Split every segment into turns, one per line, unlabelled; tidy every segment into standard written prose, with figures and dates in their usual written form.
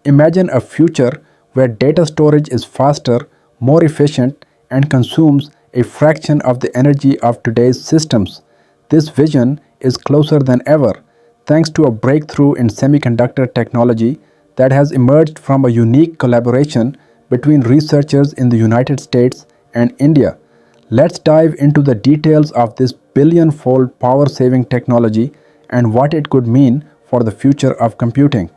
Imagine a future where data storage is faster, more efficient, and consumes a fraction of the energy of today's systems. This vision is closer than ever, thanks to a breakthrough in semiconductor technology that has emerged from a unique collaboration between researchers in the United States and India. Let's dive into the details of this billion-fold power-saving technology and what it could mean for the future of computing.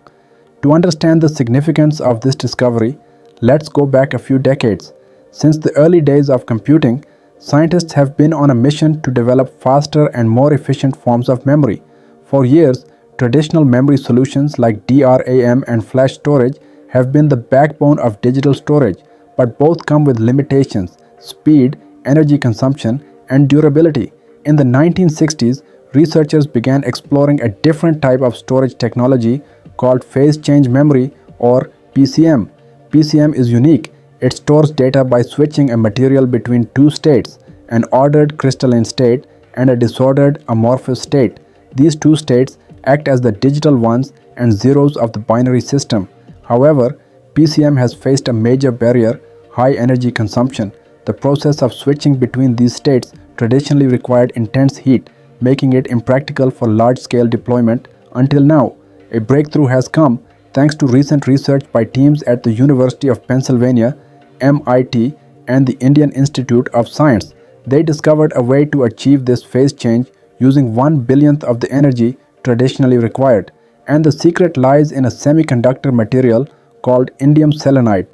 To understand the significance of this discovery, let's go back a few decades. Since the early days of computing, scientists have been on a mission to develop faster and more efficient forms of memory. For years, traditional memory solutions like DRAM and flash storage have been the backbone of digital storage, but both come with limitations: speed, energy consumption, and durability. In the 1960s, researchers began exploring a different type of storage technology called phase change memory, or PCM. PCM is unique. It stores data by switching a material between two states, an ordered crystalline state and a disordered amorphous state. These two states act as the digital ones and zeros of the binary system. However, PCM has faced a major barrier: high energy consumption. The process of switching between these states traditionally required intense heat, making it impractical for large-scale deployment. Until now, a breakthrough has come thanks to recent research by teams at the University of Pennsylvania, MIT, and the Indian Institute of Science. They discovered a way to achieve this phase change using 1/1,000,000th of the energy traditionally required. And the secret lies in a semiconductor material called indium selenide.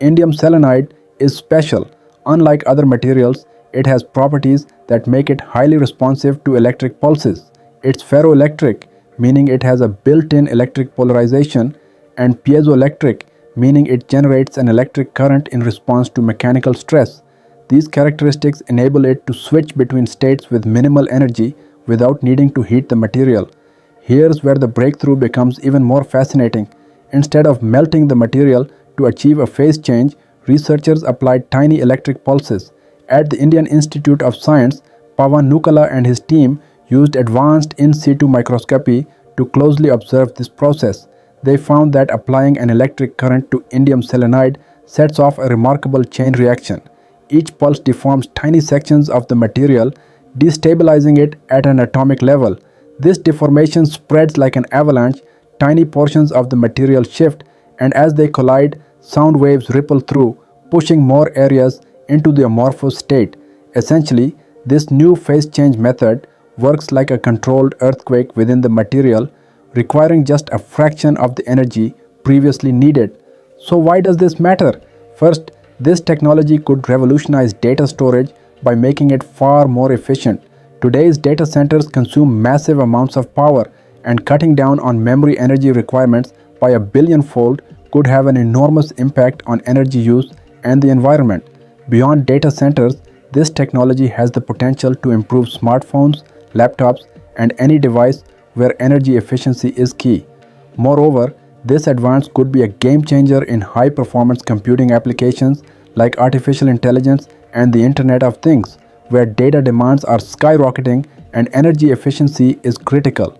Indium selenide is special. Unlike other materials, it has properties that make it highly responsive to electric pulses. It's ferroelectric, meaning it has a built-in electric polarization, and piezoelectric, meaning it generates an electric current in response to mechanical stress. These characteristics enable it to switch between states with minimal energy without needing to heat the material. Here's where the breakthrough becomes even more fascinating. Instead of melting the material to achieve a phase change, researchers applied tiny electric pulses. At the Indian Institute of Science, Pawan Nukala and his team used advanced in situ microscopy to closely observe this process. They found that applying an electric current to indium selenide sets off a remarkable chain reaction. Each pulse deforms tiny sections of the material, destabilizing it at an atomic level. This deformation spreads like an avalanche. Tiny portions of the material shift, and as they collide, sound waves ripple through, pushing more areas into the amorphous state. Essentially, this new phase change method works like a controlled earthquake within the material, requiring just a fraction of the energy previously needed. So why does this matter? First, this technology could revolutionize data storage by making it far more efficient. Today's data centers consume massive amounts of power, and cutting down on memory energy requirements by a billion-fold could have an enormous impact on energy use and the environment. Beyond data centers, this technology has the potential to improve smartphones, laptops, and any device where energy efficiency is key. Moreover, this advance could be a game changer in high-performance computing applications like artificial intelligence and the Internet of Things, where data demands are skyrocketing and energy efficiency is critical.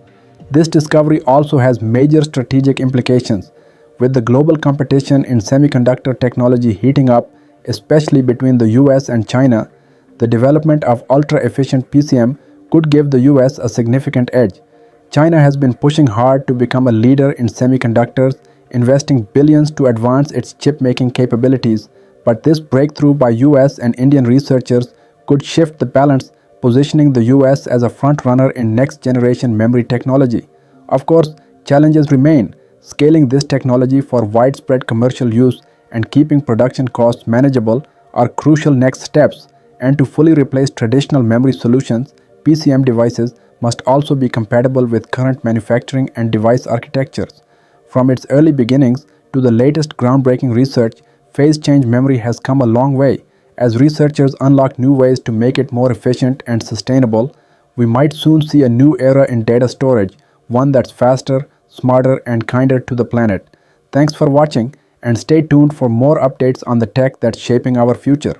This discovery also has major strategic implications. With the global competition in semiconductor technology heating up, especially between the US and China, the development of ultra-efficient PCM could give the US a significant edge. China has been pushing hard to become a leader in semiconductors, investing billions to advance its chip-making capabilities, but this breakthrough by US and Indian researchers could shift the balance, positioning the US as a front-runner in next-generation memory technology. Of course, challenges remain. Scaling this technology for widespread commercial use and keeping production costs manageable are crucial next steps. And to fully replace traditional memory solutions, PCM devices must also be compatible with current manufacturing and device architectures. From its early beginnings to the latest groundbreaking research, phase change memory has come a long way. As researchers unlock new ways to make it more efficient and sustainable, we might soon see a new era in data storage, one that's faster, smarter, and kinder to the planet. Thanks for watching, and stay tuned for more updates on the tech that's shaping our future.